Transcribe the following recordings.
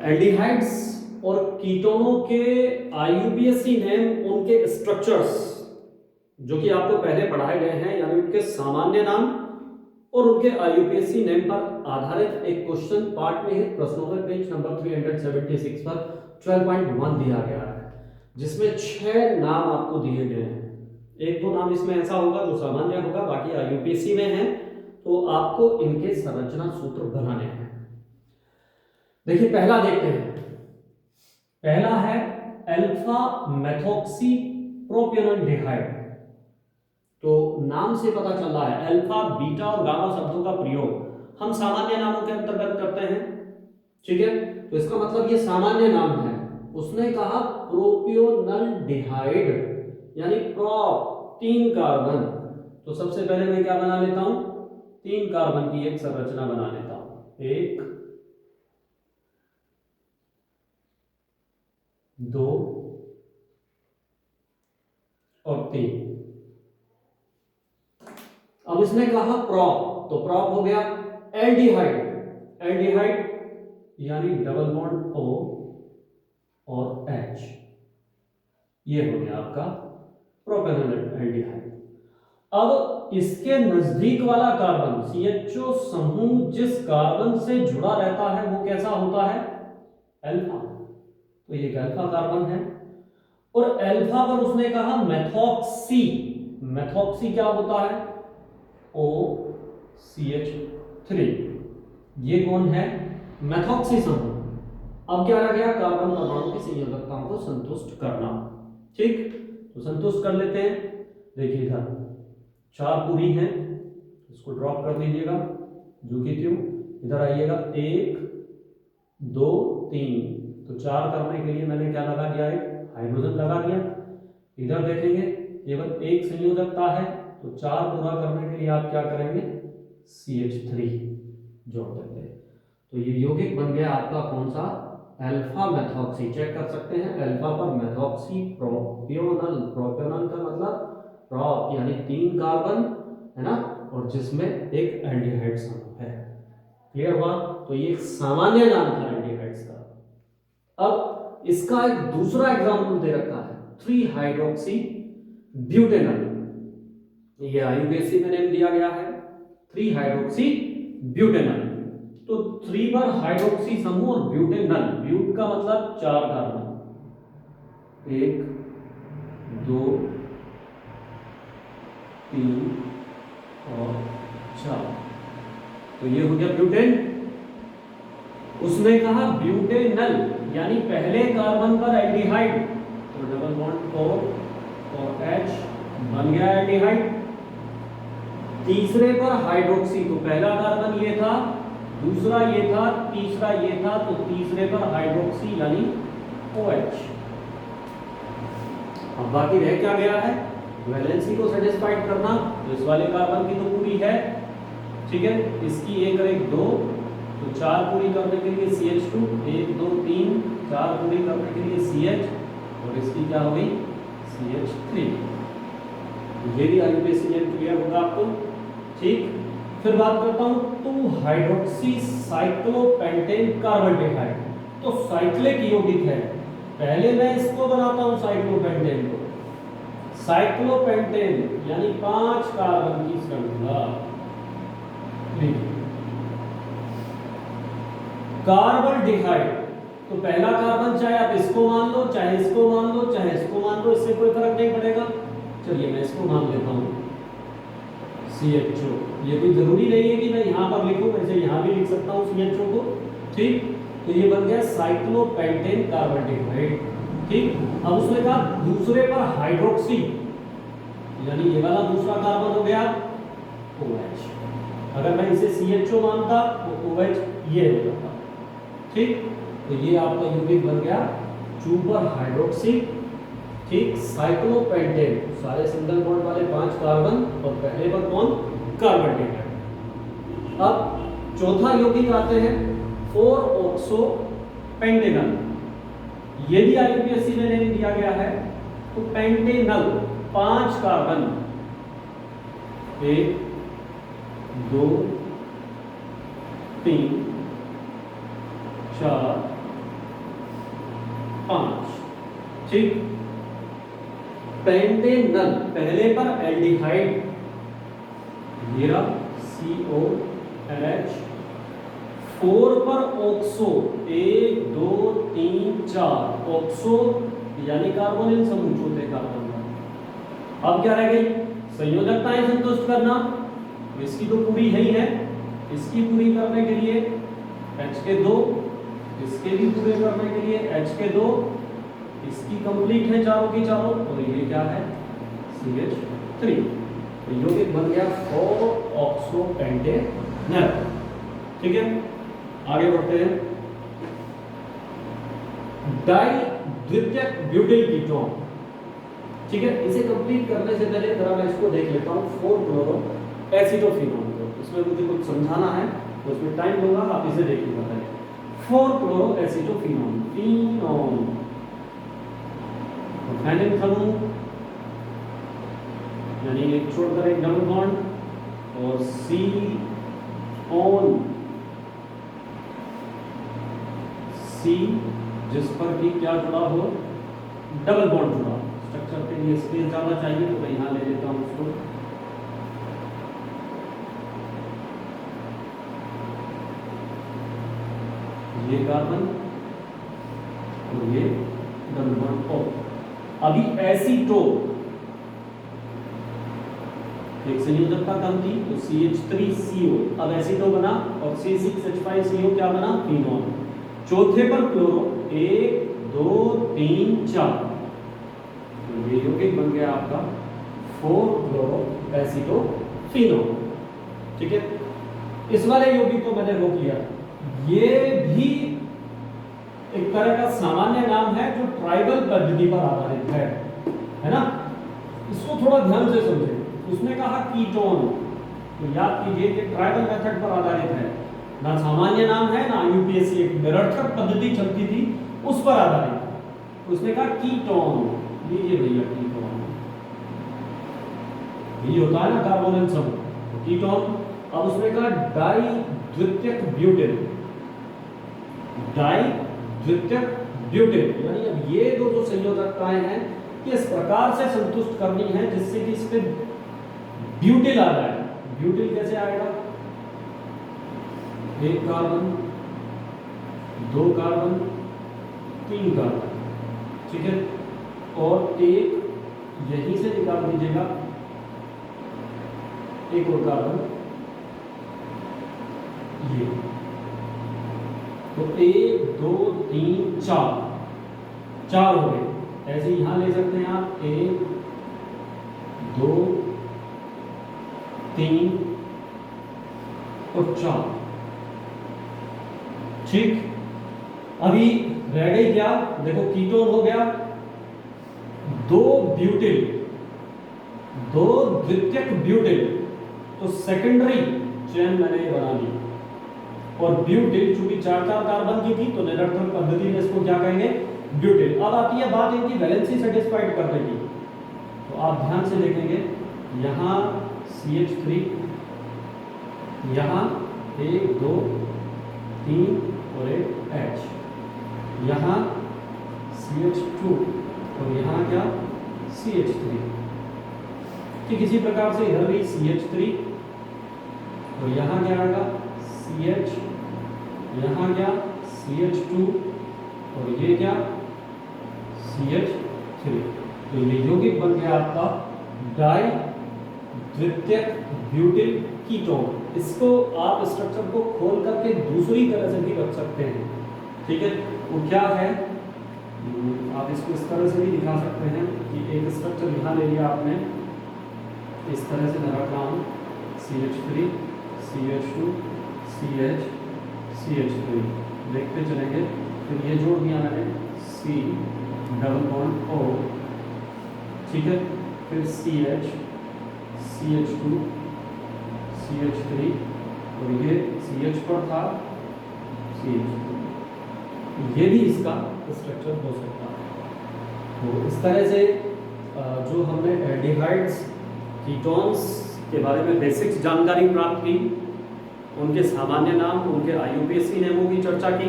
Aldehydes और कीटोनों के IUPAC name उनके स्ट्रक्चर्स जो कि आपको पहले पढ़ाए गए हैं, यानी उनके सामान्य नाम और उनके आईयूपीएसी नेम पर आधारित एक क्वेश्चन पार्ट में ही प्रश्नों में पेज नंबर 376 पर 12.1 दिया गया है, जिसमें 6 नाम आपको दिए गए हैं। एक दो नाम इसमें ऐसा होगा जो सामान्य होगा, बाकी आईयूपीएसी में है, तो आपको इनके संरचना सूत्र बनाने हैं। देखिए पहला देखते हैं। पहला है अल्फा मेथॉक्सी प्रोपियोनल्डिहाइड। तो नाम से पता चल रहा है अल्फा, बीटा और गामा शब्दों का प्रयोग हम सामान्य नामों के अंतर्गत करते हैं, ठीक है। तो इसका मतलब ये सामान्य नाम है। उसने कहा प्रोपियोनल्डिहाइड यानी प्रोप 3 कार्बन। तो सबसे पहले मैं क्या बना लेता हूं, 3 कार्बन की एक संरचना बना लेता हूं। 1 2 और 3। अब इसने कहा प्रॉप, तो प्रॉप हो गया एल्डिहाइड। एल्डिहाइड यानी डबल बॉन्ड O और H, ये हो गया आपका प्रोपेनोएल्डिहाइड। अब इसके नजदीक वाला कार्बन CHO समूह जिस कार्बन से जुड़ा रहता है वो कैसा होता है, अल्फा। तो ये अल्फा कार्बन है। और अल्फा पर उसने कहा मेथॉक्सी। मेथॉक्सी क्या होता है, OCH3। ये कौन है, मेथॉक्सी समूह। अब क्या रह गया, कार्बन परमाणु की संयोजकताओं को संतुष्ट करना, ठीक। तो संतुष्ट कर लेते हैं। देखिए इधर 4 पूरी हैं, इसको ड्रॉप कर दीजिएगा जो कि त्यों। इधर आइएगा 1 2 3, तो 4 करने के लिए मैंने क्या लगा दिया, एक हाइड्रोजन लगा दिया। इधर देखेंगे केवल एक संयोजकता है, तो 4 पूरा करने के लिए आप क्या करेंगे, CH3 जोड़ देंगे। तो ये यौगिक बन गया आपका कौन सा, अल्फा मेथॉक्सी। चेक कर सकते हैं, अल्फा पर मेथॉक्सी प्रोपियोनल। प्रोपियोनल का मतलब प्रोप यानी 3 कार्बन है ना, और जिसमें एक एल्डिहाइड समूह है। क्लियर हुआ। तो ये सामान्य नाम था एल्डिहाइड्स का। अब इसका एक दूसरा एग्जांपल दे रखा है 3 हाइड्रोक्सी ब्यूटेनल। ये आईयूपीएसी में नेम दिया गया है 3 हाइड्रोक्सी ब्यूटेनल। तो 3 पर हाइड्रोक्सी समूह और ब्यूटेनल, ब्यूट का मतलब 4 कार्बन, 1 2 3 और 4। तो ये हो गया ब्यूटेन। उसने कहा ब्यूटेनल यानी पहले कार्बन पर एल्डिहाइड, तो डबल बॉन्ड O और H बन गया एल्डिहाइड। तीसरे पर हाइड्रोक्सी, तो पहला कार्बन ये था, दूसरा ये था, तीसरा ये था, तो तीसरे पर हाइड्रोक्सी यानी OH। अब बाकी रह क्या गया है, वैलेंसी को सेटिस्फाइड करना। तो इस वाले कार्बन की तो पूरी है, ठीक है। इसकी 1 और 1 2, तो 4 पूरी करने के लिए CH2, 1 2 3, 4 पूरी करने के लिए CH, और इसकी क्या हो गई, CH3। ये भी आईयूपीएसी नेम क्लियर होगा आपको, ठीक। फिर बात करता हूं 2 हाइड्रोक्सी साइक्लोपेंटेन कार्बोल्डिहाइड। तो साइक्लिक यौगिक है, पहले मैं इसको बनाता हूं साइक्लोपेंटेन को। साइक्लोपेंटेन यानी 5 कार्बन की श्रृंखला। कार्बोल्डिहाइड, तो पहला कार्बन चाहे आप इसको मान लो, चाहे इसको मान लो, चाहे इसको मान लो, इससे कोई फर्क नहीं पड़ेगा। चलिए मैं इसको मान लेता हूं CHO। ये कोई जरूरी नहीं है कि मैं यहां पर लिखूं, वैसे यहां भी लिख सकता हूं CHO को, ठीक। तो ये बन गया साइक्लोपेंटेन कार्बोल्डिहाइड, ठीक। अब उसने कहा दूसरे पर हाइड्रोक्सी, यानी ये वाला दूसरा कार्बन हो गया OH। अगर मैं इसे CHO मानता तो OH ये हो जाता, ठीक। तो ये आपका यौगिक बन गया 2 पर हाइड्रोक्सी, ठीक। साइक्लोपेंटेन, सारे सिंगल बॉन्ड वाले 5 कार्बन, और पहले पर कौन, कार्बोल्डिहाइड। अब चौथा यौगिक आते हैं 4 ऑक्सोपेंटेनल। ये भी आईयूपीएसी में नेम दिया गया है। तो पेंटेनल 5 कार्बन, 1 2 3 4 5। ठीक, पेंटेनल पहले पर एल्डिहाइड, मेरा CONH, 4 पर ऑक्सो, 1 2 3 4 ऑक्सो यानी कार्बोनिल समूह, चौथे कार्बन का। अब क्या रह गई, संयोजकताएं संतुष्ट करना, इसकी तो पूरी है ही है, इसकी पूरी करने के लिए H2, इसके भी पूरे करने के लिए H2, इसकी कंप्लीट है चारों की चारों, और ये क्या है CH3। तो यौगिक बन गया 4 ऑक्सो पेंटेनल। ठीक है, आगे बढ़ते हैं। डाई द्वितीयक ब्यूटिल कीटोन। ठीक है, इसे कंप्लीट करने से पहले जरा मैं इसको देख लेता हूँ, 4 क्लोरो एसिटोफिनोन को। इसमें मुझे कुछ समझाना है तो उसमें टाइम लूंगा, आप इसे देखिएगा पहले। 4 क्लोरो एसिटोफिनोन, फिनोन, फेनिल समूह यानी एक छोड़कर एक डबल बॉन्ड, और सी ऑन, सी जिस पर कि क्या जुड़ा हो, डबल बॉन्ड जुड़ा। स्ट्रक्चर के लिए स्पेस ज्यादा चाहिए तो मैं यहां ले लेता हूं उसको। ये कार्बन और ये डबल बॉन्ड O। अभी एसीटो, एक संयोजकता कम थी तो CH3CO, अब एसीटो बना, और C6H5CO क्या बना, फिनोन। चौथे पर क्लोरो, 1 2 3 4, तो ये यौगिक बन गया आपका 4 क्लोरो एसिटोफिनोन। ठीक है, इस वाले यौगिक को मैंने रोक लिया। ये भी एक तरह का सामान्य नाम है जो ट्राइबल पद्धति पर आधारित है ना। इसको थोड़ा ध्यान से समझें। उसने कहा कीटोन, तो याद कीजिए कि ट्राइबल मेथड पर आधारित है, ना सामान्य नाम है ना यूपीएससी एक निरर्थक पद्धति चलती थी उस पर आधारित। उसने कहा कीटोन, लीजिए भैया कीटोन, ये होता है ना कार्बोनिल समूह, तो कीटोन। अब उसने कहा डाई द्वितीयक ब्यूटेन, डाई द्वितीयक ब्यूटेन, यानी अब ये दो जो संयोजकताएं हैं किस प्रकार से संतुष्ट करनी है जिससे कि इस पे ब्यूटिल आ जाए। ब्यूटिल कैसे आएगा, 1 कार्बन 2 कार्बन 3 कार्बन, ठीक है, और एक यहीं से निकाल दीजिएगा, एक और कार्बन, ये तो 1 2 3 4 हो गए। ऐसे यहां ले सकते हैं आप 1 2 3 और 4। ठीक, अभी रह गई क्या, देखो कीटोन हो गया, 2 ब्यूटिल, 2 द्वितीयक ब्यूटिल, तो सेकेंडरी चेन मैंने बना ली। और ब्यूटिल चूंकि 4 कार्बन की थी तो निरर्थक पद्धति में इसको क्या कहेंगे, ब्यूटिल। अब आती है बात इनकी वैलेंसी सेटिस्फाइड करने की, तो आप ध्यान से देखेंगे यहां CH3, यहां 1 2 3 और एक H, यहां CH2 और यहां क्या CH3। ठीक इसी प्रकार से इधर भी CH3 और यहां क्या आएगा CH, यहां क्या CH2 और ये क्या CH3। तो ये यौगिक बन गया आपका डाई द्वितीयक ब्यूटिल कीटोन। इसको आप स्ट्रक्चर को खोल करके दूसरी तरह से भी रख सकते हैं, ठीक है। वो क्या है, आप इसको इस तरह से भी दिखा सकते हैं कि एक स्ट्रक्चर यहाँ ले लिया आपने, इस तरह से मैं रख रहा हूँ CH3 CH2 CH CH3, देखते चलेंगे। फिर ये जोड़ दिया मैंने C डबल बॉन्ड O, ठीक है, फिर CH CH2 CH3 और ये CH पर था CH2, ये भी इसका स्ट्रक्चर हो सकता है। तो इस तरह से जो हमने एल्डिहाइड्स कीटोन्स के बारे में बेसिक्स जानकारी प्राप्त की, उनके सामान्य नाम, उनके IUPAC नियमों की चर्चा की,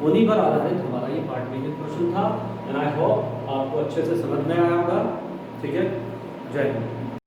उन्हीं पर आधारित हमारा ये पार्ट बी में क्वेश्चन था। एंड आई होप आपको अच्छे से समझ में आया होगा। ठीक है, जय हिंद।